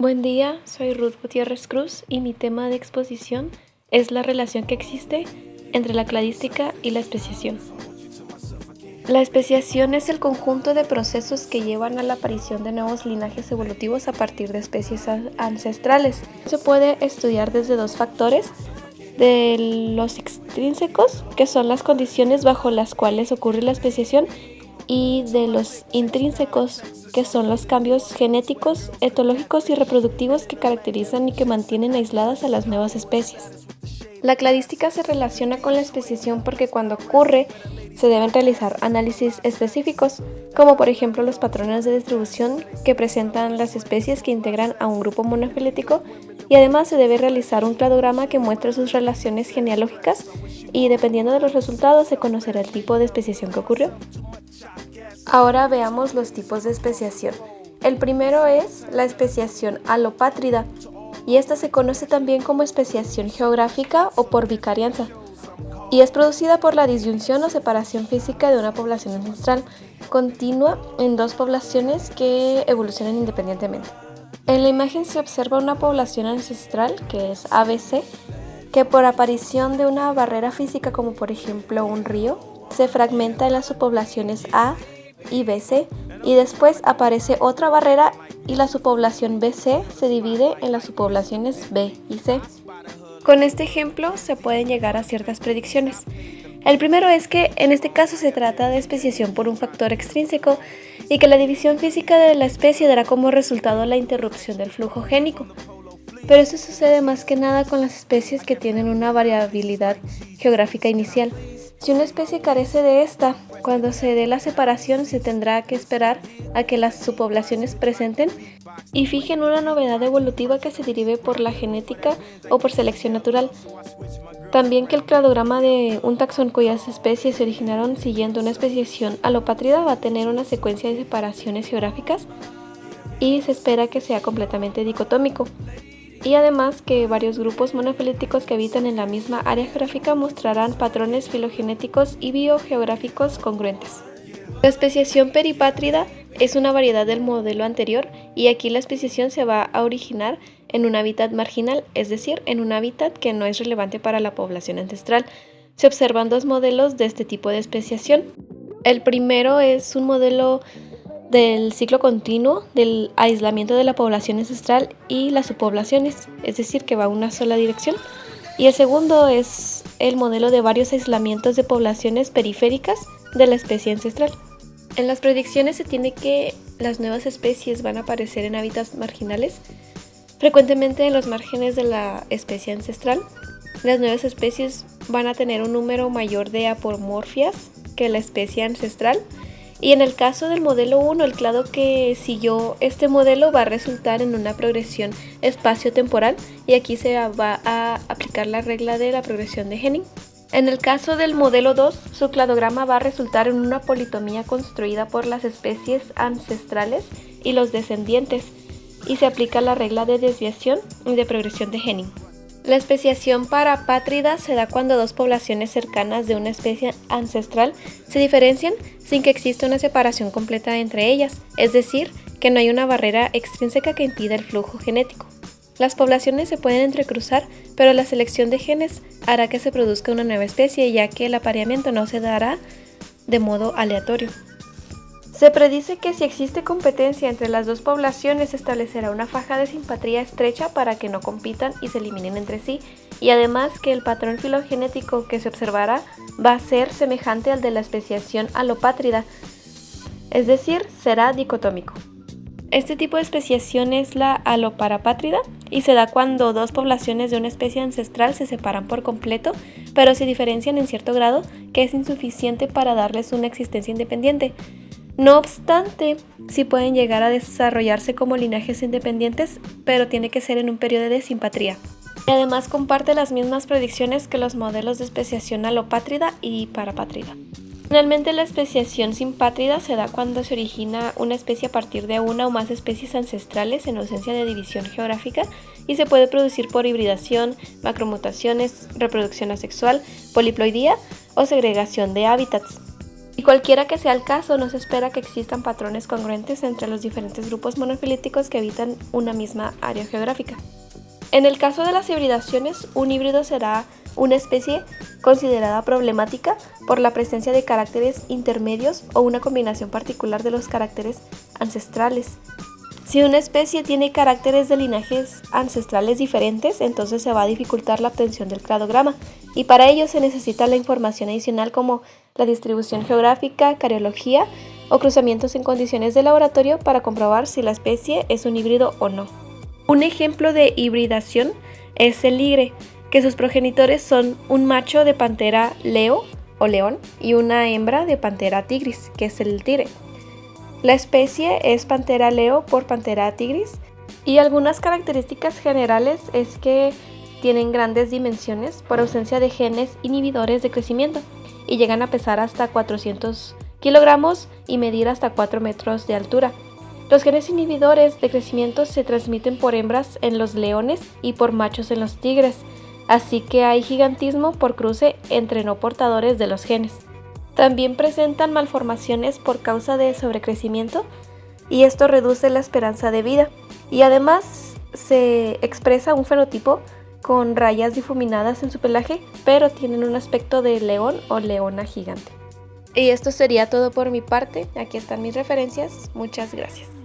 Buen día, soy Ruth Gutiérrez Cruz y mi tema de exposición es la relación que existe entre la cladística y la especiación. La especiación es el conjunto de procesos que llevan a la aparición de nuevos linajes evolutivos a partir de especies ancestrales. Se puede estudiar desde dos factores: de los extrínsecos, que son las condiciones bajo las cuales ocurre la especiación, y de los intrínsecos, que son los cambios genéticos, etológicos y reproductivos que caracterizan y que mantienen aisladas a las nuevas especies. La cladística se relaciona con la especiación porque cuando ocurre se deben realizar análisis específicos, como por ejemplo los patrones de distribución que presentan las especies que integran a un grupo monofilético, y además se debe realizar un cladograma que muestre sus relaciones genealógicas, y dependiendo de los resultados se conocerá el tipo de especiación que ocurrió. Ahora veamos los tipos de especiación. El primero es la especiación alopátrida, y esta se conoce también como especiación geográfica o por vicarianza, y es producida por la disyunción o separación física de una población ancestral continua en dos poblaciones que evolucionan independientemente. En la imagen se observa una población ancestral, que es ABC, que por aparición de una barrera física, como por ejemplo un río, se fragmenta en las subpoblaciones A y BC, y después aparece otra barrera y la subpoblación BC se divide en las subpoblaciones B y C. Con este ejemplo se pueden llegar a ciertas predicciones. El primero es que en este caso se trata de especiación por un factor extrínseco y que la división física de la especie dará como resultado la interrupción del flujo génico. Pero eso sucede más que nada con las especies que tienen una variabilidad geográfica inicial. Si una especie carece de esta, cuando se dé la separación se tendrá que esperar a que las subpoblaciones presenten y fijen una novedad evolutiva que se derive por la genética o por selección natural. También que el cladograma de un taxón cuyas especies se originaron siguiendo una especiación alopátrida va a tener una secuencia de separaciones geográficas y se espera que sea completamente dicotómico. Y además que varios grupos monofiléticos que habitan en la misma área geográfica mostrarán patrones filogenéticos y biogeográficos congruentes. La especiación peripátrida es una variedad del modelo anterior, y aquí la especiación se va a originar en un hábitat marginal, es decir, en un hábitat que no es relevante para la población ancestral. Se observan dos modelos de este tipo de especiación. El primero es un modelo del ciclo continuo del aislamiento de la población ancestral y las subpoblaciones, es decir, que va a una sola dirección. Y el segundo es el modelo de varios aislamientos de poblaciones periféricas de la especie ancestral. En las predicciones se tiene que las nuevas especies van a aparecer en hábitats marginales, frecuentemente en los márgenes de la especie ancestral. Las nuevas especies van a tener un número mayor de apomorfias que la especie ancestral. Y en el caso del modelo 1, el clado que siguió este modelo va a resultar en una progresión espacio-temporal, y aquí se va a aplicar la regla de la progresión de Henning. En el caso del modelo 2, su cladograma va a resultar en una politomía construida por las especies ancestrales y los descendientes, y se aplica la regla de desviación y de progresión de Henning. La especiación parapátrida se da cuando dos poblaciones cercanas de una especie ancestral se diferencian sin que exista una separación completa entre ellas, es decir, que no hay una barrera extrínseca que impida el flujo genético. Las poblaciones se pueden entrecruzar, pero la selección de genes hará que se produzca una nueva especie, ya que el apareamiento no se dará de modo aleatorio. Se predice que si existe competencia entre las dos poblaciones se establecerá una faja de simpatría estrecha para que no compitan y se eliminen entre sí, y además que el patrón filogenético que se observará va a ser semejante al de la especiación alopátrida, es decir, será dicotómico. Este tipo de especiación es la aloparapátrida y se da cuando dos poblaciones de una especie ancestral se separan por completo, pero se diferencian en cierto grado que es insuficiente para darles una existencia independiente. No obstante, sí pueden llegar a desarrollarse como linajes independientes, pero tiene que ser en un periodo de simpatría. Y además comparte las mismas predicciones que los modelos de especiación alopátrida y parapátrida. Finalmente, la especiación simpátrida se da cuando se origina una especie a partir de una o más especies ancestrales en ausencia de división geográfica, y se puede producir por hibridación, macromutaciones, reproducción asexual, poliploidía o segregación de hábitats. Y cualquiera que sea el caso, no se espera que existan patrones congruentes entre los diferentes grupos monofilíticos que habitan una misma área geográfica. En el caso de las hibridaciones, un híbrido será una especie considerada problemática por la presencia de caracteres intermedios o una combinación particular de los caracteres ancestrales. Si una especie tiene caracteres de linajes ancestrales diferentes, entonces se va a dificultar la obtención del cladograma, y para ello se necesita la información adicional como la distribución geográfica, cariología o cruzamientos en condiciones de laboratorio para comprobar si la especie es un híbrido o no. Un ejemplo de hibridación es el ligre, que sus progenitores son un macho de pantera leo o león y una hembra de pantera tigris, que es el tigre. La especie es pantera leo por pantera tigris, y algunas características generales es que tienen grandes dimensiones por ausencia de genes inhibidores de crecimiento y llegan a pesar hasta 400 kilogramos y medir hasta 4 metros de altura. Los genes inhibidores de crecimiento se transmiten por hembras en los leones y por machos en los tigres, así que hay gigantismo por cruce entre no portadores de los genes. También presentan malformaciones por causa de sobrecrecimiento, y esto reduce la esperanza de vida, y además se expresa un fenotipo con rayas difuminadas en su pelaje, pero tienen un aspecto de león o leona gigante. Y esto sería todo por mi parte. Aquí están mis referencias. Muchas gracias.